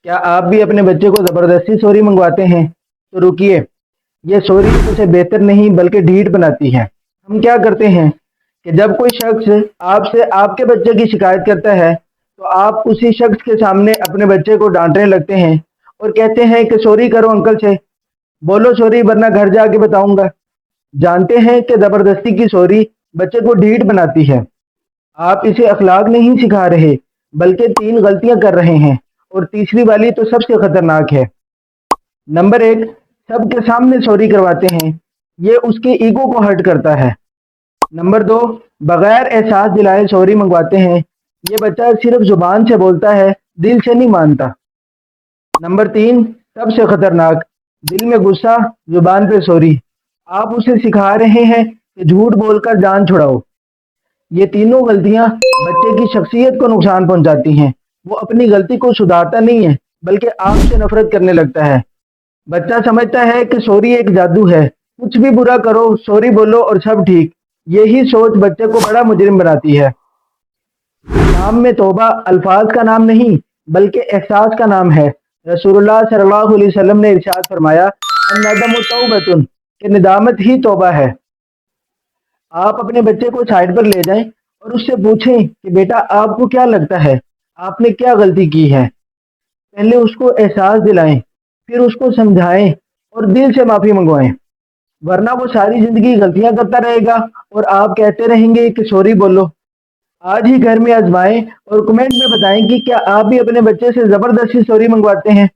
क्या आप भी अपने बच्चे को ज़बरदस्ती सॉरी मंगवाते हैं? तो रुकिए, ये सॉरी उसे बेहतर नहीं बल्कि ढीठ बनाती है। हम क्या करते हैं कि जब कोई शख्स आपसे आपके बच्चे की शिकायत करता है, तो आप उसी शख्स के सामने अपने बच्चे को डांटने लगते हैं और कहते हैं कि सॉरी करो अंकल से, बोलो सॉरी वरना घर जाके बताऊंगा। जानते हैं कि ज़बरदस्ती की सॉरी बच्चे को ढीठ बनाती है। आप इसे अखलाक नहीं सिखा रहे, बल्कि तीन गलतियां कर रहे हैं, और तीसरी वाली तो सबसे खतरनाक है। नंबर एक, सबके सामने सॉरी करवाते हैं, ये उसके ईगो को हर्ट करता है। नंबर दो, बगैर एहसास दिलाए सॉरी मंगवाते हैं, ये बच्चा सिर्फ जुबान से बोलता है, दिल से नहीं मानता। नंबर तीन, सबसे खतरनाक, दिल में गुस्सा, जुबान पे सॉरी। आप उसे सिखा रहे हैं कि झूठ बोलकर जान छुड़ाओ। ये तीनों गलतियां बच्चे की शख्सियत को नुकसान पहुंचाती हैं। वो अपनी गलती को सुधारता नहीं है, बल्कि आपसे नफरत करने लगता है। बच्चा समझता है कि सॉरी एक जादू है, कुछ भी बुरा करो सॉरी बोलो और सब ठीक। यही सोच बच्चे को बड़ा मुजरिम बनाती है। इस्लाम में तौबा अल्फाज का नाम नहीं, बल्कि एहसास का नाम है। रसूलुल्लाह सल्लल्लाहु अलैहि वसल्लम ने इरशाद फरमाया, अन्नदमु तौबतुन, कि निदामत ही तौबा है। आप अपने बच्चे को साइड पर ले जाएं और उससे पूछें कि बेटा आपको क्या लगता है, आपने क्या गलती की है। पहले उसको एहसास दिलाएं, फिर उसको समझाएं और दिल से माफ़ी मंगवाएं। वरना वो सारी ज़िंदगी गलतियां करता रहेगा और आप कहते रहेंगे कि सॉरी बोलो। आज ही घर में आजमाएं और कमेंट में बताएं कि क्या आप भी अपने बच्चे से ज़बरदस्ती सॉरी मंगवाते हैं।